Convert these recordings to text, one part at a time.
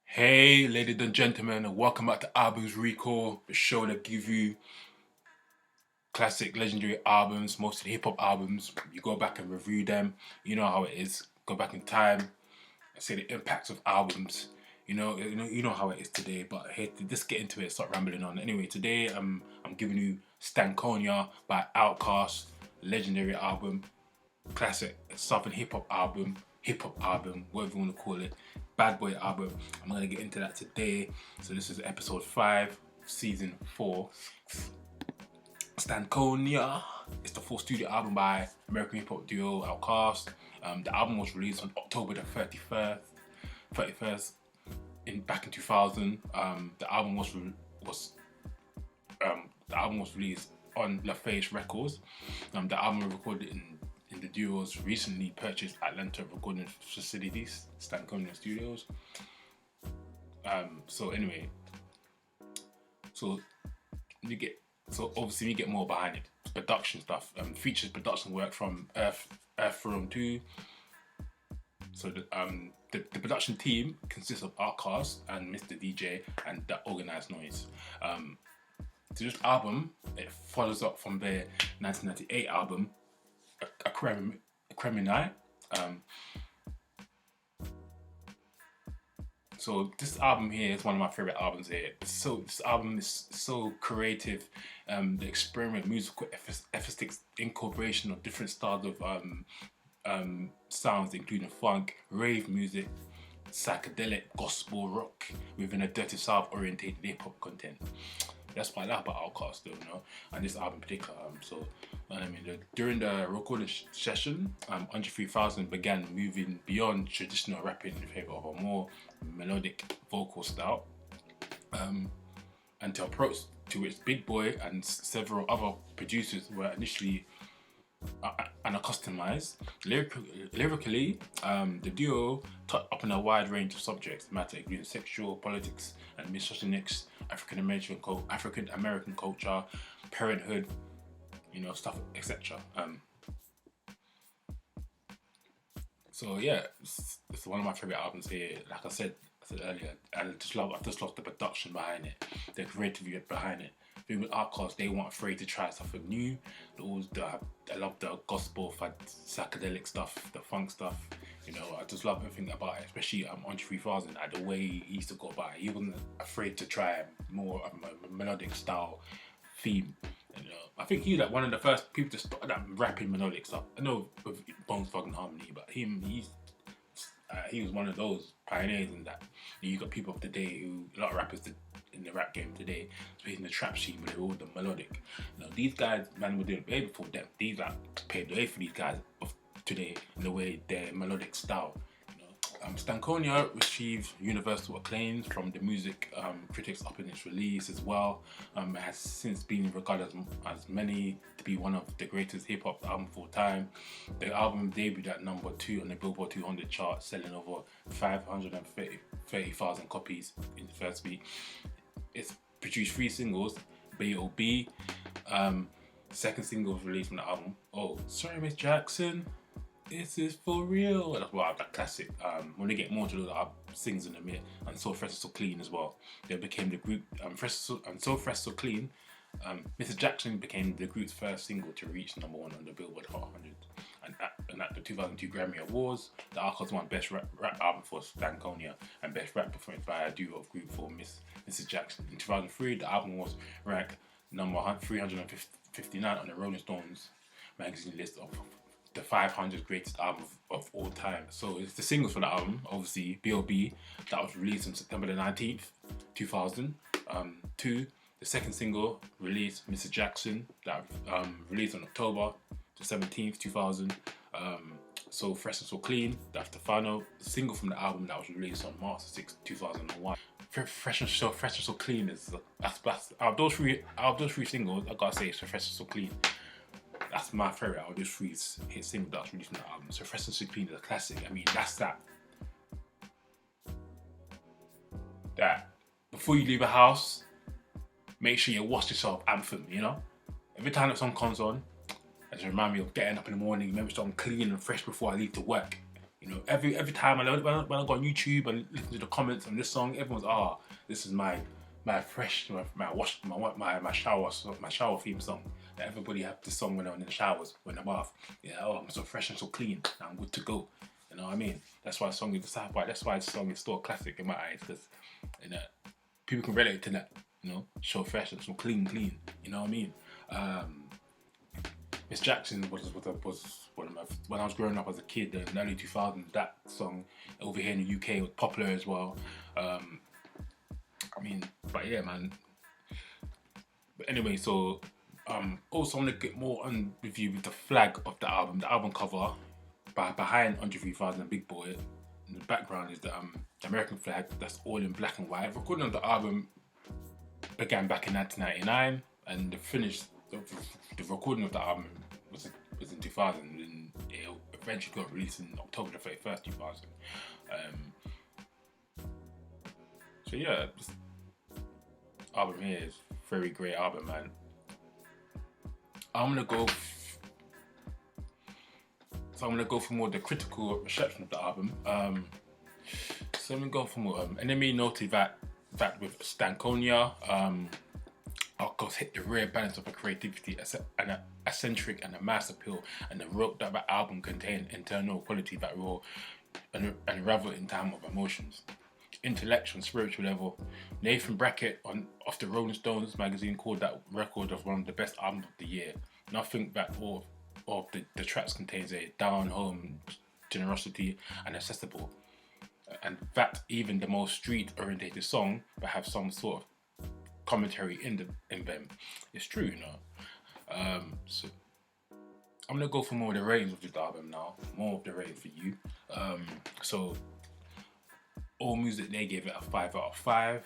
Hey, ladies and gentlemen, and welcome back to Albums Recall, the show that gives you classic, legendary albums, mostly hip hop albums. You go back and review them. You know how it is. Go back in time and see the impacts of albums. You know how it is today. But hey, let's get into it. Start rambling on. Anyway, today I'm giving you Stankonia by OutKast, legendary album, classic southern hip hop album, whatever you want to call it, bad boy album. I'm gonna get into that today. So this is episode 5, season 4. Stankonia. It's the full studio album by American hip hop duo OutKast. The album was released on October the 31st back in 2000. The album was released on LaFace Records. The album was recorded in the duo's recently purchased Atlanta recording facilities, Stankonia Studios. Obviously we get more behind it. Production stuff, features production work from Earth Room 2. So the production team consists of OutKast and Mr. DJ and The Organized Noise. So this album, it follows up from their 1998 album, Aquemini. So this album here is one of my favorite albums here. This album is so creative. The experiment, musical episthics, incorporation of different styles of sounds, including funk, rave music, psychedelic, gospel, rock, within a dirty south orientated hip hop content. That's what I like about OutKast, and this album in particular. During the recording session, Andre 3000 began moving beyond traditional rapping in favor of a more melodic vocal style, and to approach to which Big Boy and several other producers were initially unaccustomed. Lyrically, the duo touched upon a wide range of subjects matter, including sexual, politics, and misogynics, African American culture, parenthood, stuff, etc. So yeah, it's one of my favorite albums here. Like I said earlier, I just love the production behind it, the creativity behind it. With OutKast, they weren't afraid to try something new. I love the gospel, psychedelic stuff, the funk stuff. I just love everything about it, especially Andre 3000, the way he used to go about it. He wasn't afraid to try more of a melodic style theme. I think he's like one of the first people to start that rapping melodic stuff. I know with Bones Thugs Harmony, but he was one of those pioneers in that. You got people of today a lot of rappers in the rap game today, especially in the trap scene, but they're all the melodic. These guys, man, were doing it way before them. These paved the way for these guys of today in the way their melodic style. Stankonia received universal acclaim from the music critics upon its release as well. It has since been regarded as many to be one of the greatest hip hop albums of all time. The album debuted at number 2 on the Billboard 200 chart, selling over 530,000 copies in the first week. It's produced 3 singles, B.O.B. Second single was released from the album, Oh Sorry Miss Jackson, This Is For Real. That's that classic. When they get more to the sings in a minute, and So Fresh So Clean as well. They became the group So Fresh So Clean. Mrs. Jackson became the group's first single to reach number 1 on the Billboard Hot 100. And at the 2002 Grammy Awards, the OutKast won Best Rap Album for Stankonia and Best Rap Performance by a duo of group for Mrs. Jackson. In 2003, the album was ranked number 359 on the Rolling Stones magazine list of the 500 greatest albums of all time. So it's the singles for the album, obviously B.O.B. that was released on September the 19th, 2000. The second single released, Mrs. Jackson, that released on October the 17th, 2000. So Fresh and So Clean, that's the final single from the album that was released on March 6th, 2001. Fresh and So Clean is that's out of those three singles, I gotta say it's Fresh and So Clean. That's my favorite out of those 3 hit singles that was released from the album. So Fresh and So Clean is a classic. I mean, that's that before you leave a house, make sure you watch yourself anthem. Every time that song comes on, And just remind me of getting up in the morning, maybe so I'm clean and fresh before I leave to work. You know, every time when I go on YouTube and listen to the comments on this song, everyone's this is my fresh my shower theme song. That everybody have this song when they're in the showers, when they're bath. Yeah, I'm so fresh and so clean. I'm good to go. You know what I mean? That's why the song is that's why the song is still a classic in my eyes, because you know people can relate to that. You know, so fresh and so clean. You know what I mean? Miss Jackson was one of my, when I was growing up as a kid in the early 2000s. That song over here in the UK was popular as well. I mean, but yeah, man. But anyway, so also I want to get more on with you with the flag of the album cover. Behind Andre 3000 Big Boy, in the background is the American flag. That's all in black and white. Recording of the album began back in 1999, and the recording of the album was in 2000, and it eventually got released in October the 31st, 2000. So yeah, this album here is a very great album, man. I'm gonna go for more the critical reception of the album. So I'm gonna go for more. Enemy noted that with Stankonia, OutKast hit the rare balance of a creativity, an eccentric and a mass appeal, and the wrote that album contained internal quality that raw and revel in time of emotions. Intellectual and spiritual level. Nathan Brackett of the Rolling Stones magazine called that record of one of the best albums of the year. Nothing that all of the tracks contains a down-home generosity and accessible, and that even the most street-orientated song but have some sort of commentary in them. It's true, you know. So I'm gonna go for more of the ratings of this album now. More of the rating for you. So All Music, they gave it a 5 out of 5.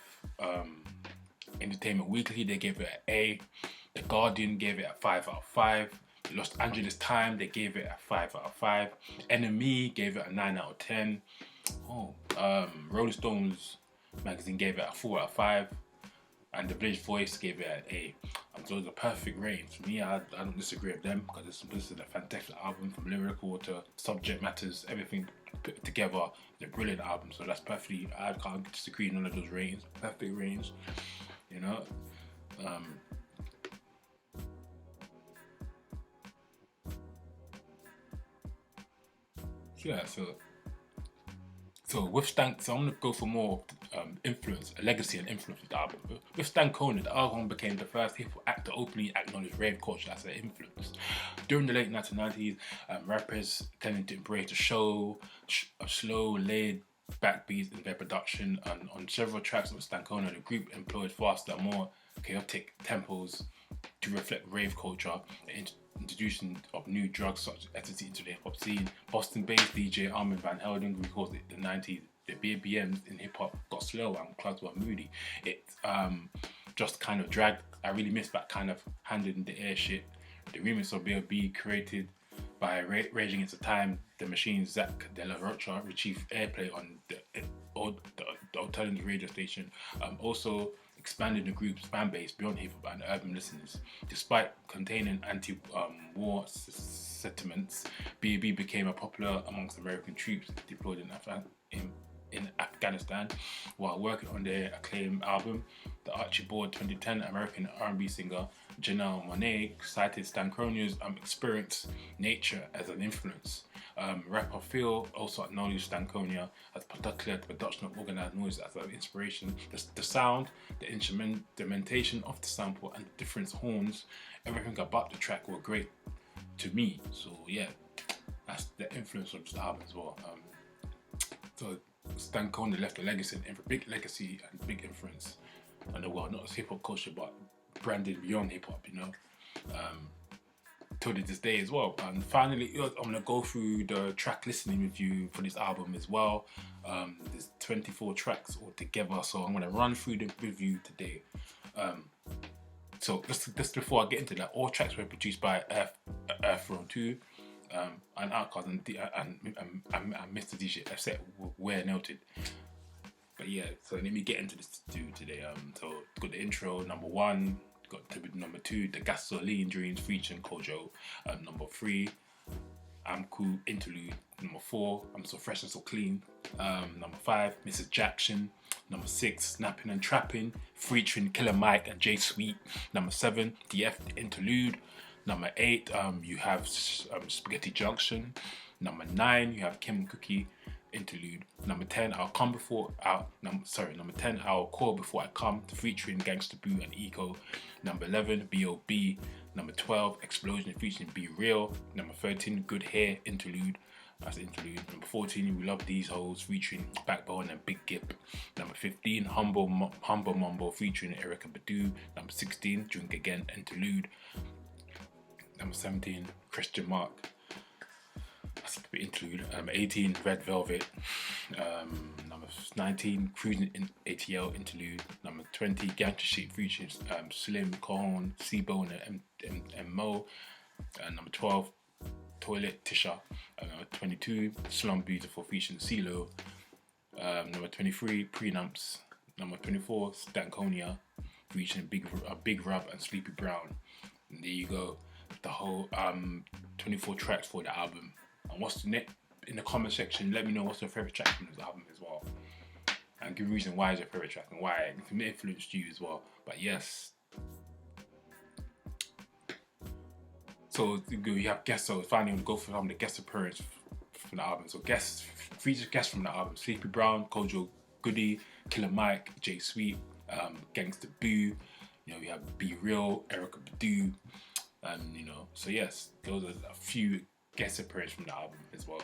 Entertainment Weekly, they gave it an A. The Guardian gave it a 5 out of 5. The Los Angeles Times, they gave it a 5 out of 5. NME gave it a 9 out of 10. Rolling Stones magazine gave it a 4 out of 5. And the Village Voice gave it an A. And those are perfect ratings. For me, I don't disagree with them, because this is a fantastic album, from lyrical to subject matters, everything put together. It's a brilliant album, so that's perfectly, I can't disagree with none of those ratings. Perfect ratings, you know. Yeah, so with so I'm gonna go for more influence, a legacy and influence of the album. With Stankonia, the album became the first hip hop act to openly acknowledge rave culture as an influence. During the late 1990s, rappers tended to embrace a slow, laid back beats in their production, and on several tracks of Stankonia, the group employed faster, more chaotic tempos to reflect rave culture. Introduction of new drugs such as ecstasy into the hip hop scene. Boston-based DJ Armin van Helden, who recalls it in the 90s, the BPMs in hip hop got slower and clubs were moody. It just kind of dragged. I really miss that kind of hand in the air shit. The remix of B.O.B. created by Raging Against the Time, the Machine's Zach De La Rocha achieved airplay on the alternative radio station. Also expanded the group's fan base beyond hip hop and urban listeners. Despite containing anti-war sentiments, B.O.B. became popular amongst American troops deployed in Afghanistan while working on their acclaimed album. The Archibald 2010 American R&B singer Janelle Monáe cited Stankonia's experience nature as an influence. Rapper Phil also acknowledged Stankonia as particular the production of organized noise as an inspiration. The sound, the instrumentation of the sample, and the different horns, everything about the track were great to me. So yeah, that's the influence of this album as well. So Stankonia left a legacy, big legacy and big influence on the world, not as hip hop culture, but branded beyond hip hop, you know. Till this day as well. And finally, I'm gonna go through the track listening review for this album as well. There's 24 tracks altogether, so I'm gonna run through the review today. So just before I get into that, all tracks were produced by Earth 2, and OutKast and Mr. DJ F-Set were noted. But yeah, so let me get into this today. So got the intro, number 1, Got to be number 2, The Gasoline Dreams featuring Kojo. Number 3, I'm Cool Interlude. Number 4, I'm So Fresh and So Clean. Number 5, Mrs. Jackson. Number 6, Snapping and Trapping featuring Killer Mike and J Sweet. Number 7, DF Interlude. Number 8, you have Spaghetti Junction. Number 9, you have Kim Cookie Interlude. Number 10, number 10, I'll Call Before I Come featuring Gangsta Boo and Eco. Number 11, B.O.B. Number 12, Explosion featuring Be Real. Number 13, Good Hair Interlude. That's the interlude. Number 14, We Love These Hoes featuring Backbone and Big Gip. Number 15, Humble Mumble featuring Erykah Badu. Number 16, Drink Again Interlude. Number 17, Christian Mark. That's the interlude. 18, Red Velvet. Number 19, Cruising in ATL Interlude. Number 20, Gangsta Shit featuring Slim, Cajon, C-Bone and Mo. Number 12, Toilet Tisha. Number 22, Slum Beautiful featuring CeeLo. Number 23, Prenups. Number 24, Stankonia featuring Big Rub and Sleepy Brown. And there you go. The whole 24 tracks for the album. And what's the next in the comment section? Let me know what's your favorite track from this album as well, and give a reason why is your favorite track and why it influenced you as well. But yes, so you have guests. So finally, I'm gonna go for some of the guest appearance from the album. So featured guests from the album: Sleepy Brown, Kojo Goody, Killer Mike, J Sweet, Gangsta Boo. You know, we have Be Real, Erykah Badu, and so yes, those are a few guest appearance from the album as well.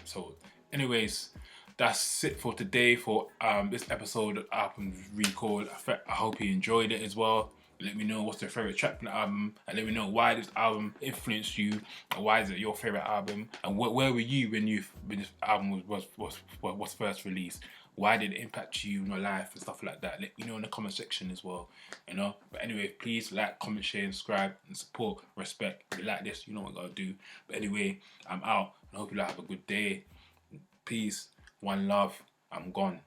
So anyways, that's it for today for this episode of Album Recall. I hope you enjoyed it as well. Let me know what's your favorite track from the album, and let me know why this album influenced you, and why is it your favorite album, and where were you when this album was first released? Why did it impact you in your life and stuff like that? Let me know in the comment section as well. But anyway, please like, comment, share, and subscribe, and support, respect. If you like this, you know what I gotta do. But anyway, I'm out. I hope you have a good day. Peace, one love. I'm gone.